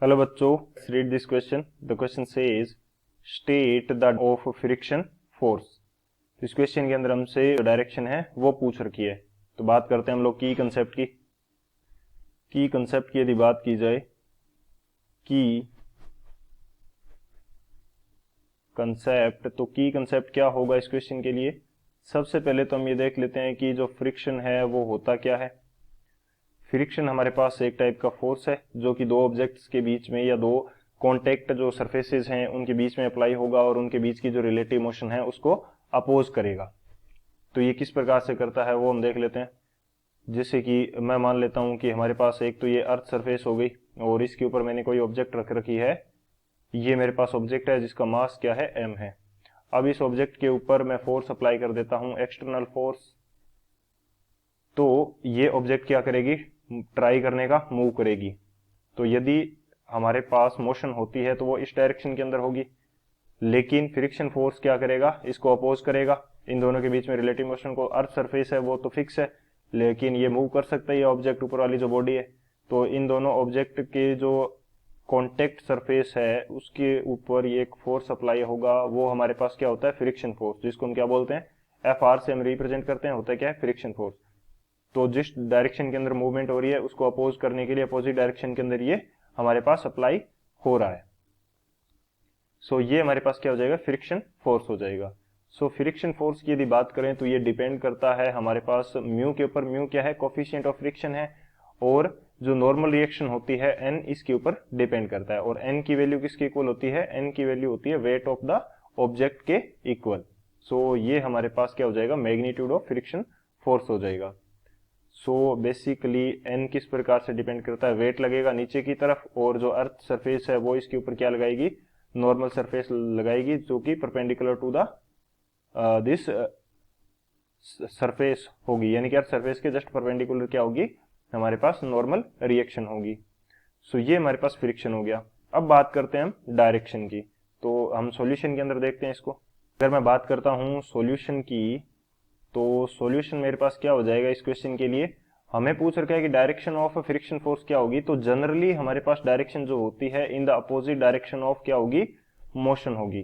Hello बच्चों, read this question. The question says state the of friction force. इस question के अंदर हमसे डायरेक्शन है वो पूछ रखी है। तो बात करते हैं हम लोग की कंसेप्ट की यदि बात की जाए की कंसेप्ट, तो की कंसेप्ट क्या होगा इस क्वेश्चन के लिए। सबसे पहले तो हम ये देख लेते हैं कि जो फ्रिक्शन है वो होता क्या है। फ्रिक्शन हमारे पास एक टाइप का फोर्स है जो कि दो ऑब्जेक्ट्स के बीच में या दो कॉन्टेक्ट जो सरफेसेस हैं उनके बीच में अप्लाई होगा और उनके बीच की जो रिलेटिव मोशन है उसको अपोज करेगा। तो ये किस प्रकार से करता है वो हम देख लेते हैं। जैसे कि मैं मान लेता हूं कि हमारे पास एक तो ये अर्थ सरफेस हो गई और इसके ऊपर मैंने कोई ऑब्जेक्ट रख रखी है। ये मेरे पास ऑब्जेक्ट है जिसका मास क्या है, m है। अब इस ऑब्जेक्ट के ऊपर मैं फोर्स अप्लाई कर देता हूं, एक्सटर्नल फोर्स। तो ये ऑब्जेक्ट क्या करेगी, ट्राई करने का मूव करेगी। तो यदि हमारे पास मोशन होती है तो वो इस डायरेक्शन के अंदर होगी, लेकिन फ्रिक्शन फोर्स क्या करेगा, इसको अपोज करेगा। इन दोनों के बीच में रिलेटिव मोशन को, अर्थ सरफेस है वो तो फिक्स है लेकिन ये मूव कर सकता है, ये ऑब्जेक्ट ऊपर वाली जो बॉडी है। तो इन दोनों ऑब्जेक्ट के जो कॉन्टेक्ट सरफेस है उसके ऊपर ये एक फोर्स अप्लाई होगा, वो हमारे पास क्या होता है, फ्रिक्शन फोर्स, जिसको हम क्या बोलते हैं, एफ आर से हम रिप्रेजेंट करते हैं, होता है क्या है, फ्रिक्शन फोर्स। तो जिस डायरेक्शन के अंदर मूवमेंट हो रही है उसको अपोज करने के लिए अपोजिट डायरेक्शन के अंदर ये हमारे पास अप्लाई हो रहा है। सो ये हमारे पास क्या हो जाएगा, फ्रिक्शन फोर्स हो जाएगा। सो फ्रिक्शन फोर्स की यदि बात करें तो ये डिपेंड करता है हमारे पास म्यू के ऊपर। म्यू क्या है, कोफिशिएंट ऑफ फ्रिक्शन है, और जो नॉर्मल रिएक्शन होती है एन इसके ऊपर डिपेंड करता है। और एन की वैल्यू किसके इक्वल होती है, एन की वैल्यू होती है वेट ऑफ द ऑब्जेक्ट के इक्वल। सो ये हमारे पास क्या हो जाएगा, मैग्नीट्यूड ऑफ फ्रिक्शन फोर्स हो जाएगा। सो बेसिकली एन किस प्रकार से डिपेंड करता है, वेट लगेगा नीचे की तरफ और जो अर्थ सरफेस है वो इसके ऊपर क्या लगाएगी, नॉर्मल सरफेस लगाएगी जो कि perpendicular to the this surface होगी, यानी कि अर्थ सरफेस के जस्ट परपेंडिकुलर क्या होगी, हमारे पास नॉर्मल रिएक्शन होगी। सो ये हमारे पास फ्रिक्शन हो गया। अब बात करते हैं हम डायरेक्शन की। तो हम सॉल्यूशन के अंदर देखते हैं इसको। अगर मैं बात करता हूं सॉल्यूशन की, तो सॉल्यूशन मेरे पास क्या हो जाएगा इस क्वेश्चन के लिए। हमें पूछ रखा है कि डायरेक्शन ऑफ फ्रिक्शन फोर्स क्या होगी। तो जनरली हमारे पास डायरेक्शन जो होती है in the opposite direction of क्या होगी, मोशन होगी।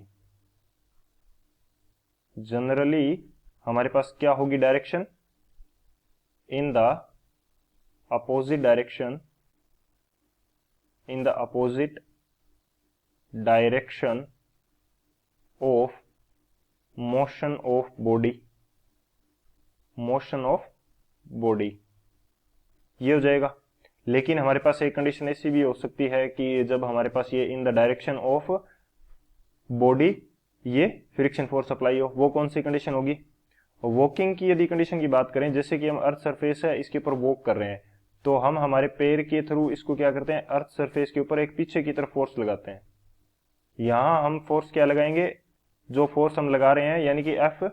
जनरली हमारे पास क्या होगी direction, in the opposite direction, in the opposite direction of motion of body, motion of body ये हो जाएगा। लेकिन हमारे पास एक कंडीशन ऐसी भी हो सकती है कि जब हमारे पास ये in the direction of body ये फ्रिक्शन फोर्स अप्लाई हो, वो कौन सी कंडीशन होगी, वॉकिंग की यदि कंडीशन की बात करें, जैसे कि हम अर्थ सरफेस है इसके ऊपर वॉक कर रहे हैं, तो हम हमारे पैर के थ्रू इसको क्या करते हैं, अर्थ सरफेस के ऊपर एक पीछे की तरफ फोर्स लगाते हैं। यहां हम फोर्स क्या लगाएंगे, जो फोर्स हम लगा रहे हैं यानी कि एफ,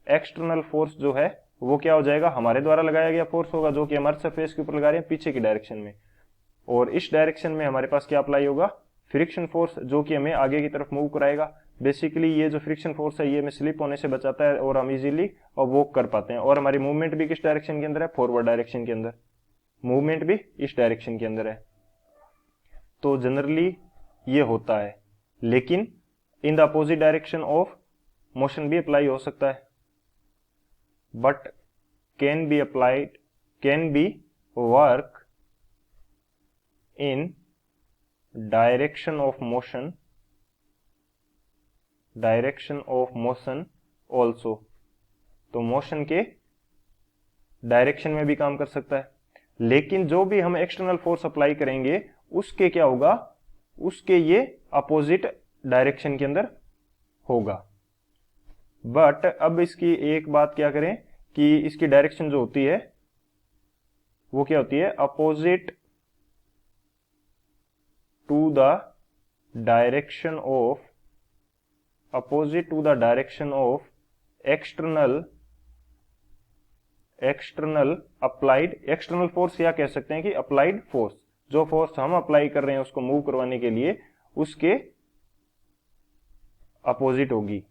एक्सटर्नल फोर्स जो है वो क्या हो जाएगा, हमारे द्वारा लगाया गया फोर्स होगा जो कि हम अर्थ सरफेस के ऊपर लगा रहे हैं पीछे की डायरेक्शन में। और इस डायरेक्शन में हमारे पास क्या अप्लाई होगा, फ्रिक्शन फोर्स, जो कि हमें आगे की तरफ मूव कराएगा। बेसिकली ये जो फ्रिक्शन फोर्स है ये हमें स्लिप होने से बचाता है और हम इजीली वॉक कर पाते हैं। और हमारी मूवमेंट भी किस डायरेक्शन के अंदर है, फॉरवर्ड डायरेक्शन के अंदर, मूवमेंट भी इस डायरेक्शन के अंदर है। तो जनरली ये होता है, लेकिन in the opposite direction of motion भी अप्लाई हो सकता है, but can be applied, can be work in direction of motion, direction of motion also। तो मोशन के डायरेक्शन में भी काम कर सकता है, लेकिन जो भी हम एक्सटर्नल फोर्स अप्लाई करेंगे उसके क्या होगा, उसके ये अपोजिट डायरेक्शन के अंदर होगा। बट अब इसकी एक बात क्या करें कि इसकी डायरेक्शन जो होती है वो क्या होती है, opposite to the direction of, opposite to the direction of external, external applied, external force या कह सकते हैं कि applied force, जो फोर्स हम अप्लाई कर रहे हैं उसको मूव करवाने के लिए उसके अपोजिट होगी।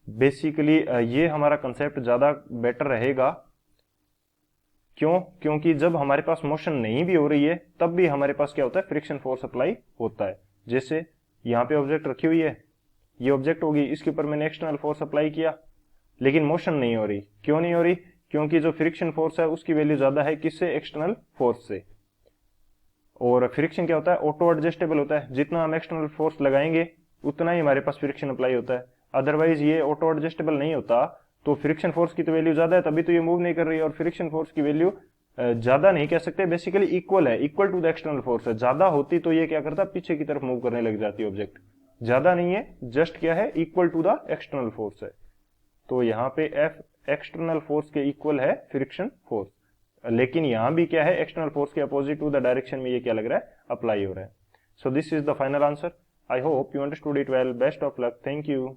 बेसिकली ये हमारा कंसेप्ट ज्यादा बेटर रहेगा क्यों? क्योंकि जब हमारे पास मोशन नहीं भी हो रही है तब भी हमारे पास क्या होता है, फ्रिक्शन फोर्स अप्लाई होता है। जैसे यहाँ पे ऑब्जेक्ट रखी हुई है, ये ऑब्जेक्ट होगी, इसके ऊपर मैंने एक्सटर्नल फोर्स अप्लाई किया, लेकिन मोशन नहीं हो रही। क्यों नहीं हो रही? क्योंकि जो फ्रिक्शन फोर्स है उसकी वैल्यू ज्यादा है किससे? एक्सटर्नल फोर्स से। और फ्रिक्शन क्या होता है? ऑटो एडजस्टेबल होता है, जितना हम एक्सटर्नल फोर्स लगाएंगे उतना ही हमारे पास फ्रिक्शन अप्लाई होता है। अदरवाइज ये ऑटो एडजस्टेबल नहीं होता तो फ्रिक्शन फोर्स की तो वैल्यू ज्यादा है, तभी तो ये मूव नहीं कर रही है। और फ्रिक्शन फोर्स की वैल्यू ज्यादा नहीं कह सकते, बेसिकली इक्वल है, equal to the external force है। ज्यादा होती तो ये क्या करता, पीछे की तरफ मूव करने लग जाती ऑब्जेक्ट। ज्यादा नहीं है, जस्ट क्या है, equal to the external force है। तो यहाँ पे एफ एक्सटर्नल फोर्स के इक्वल है फ्रिक्शन फोर्स, लेकिन यहां भी क्या है, एक्सटर्नल फोर्स के अपोजिट टू द डायरेक्शन में ये क्या लग रहा है, अप्लाई हो रहा है। So this is the final answer. I hope you understood it well. Best of luck. Thank you.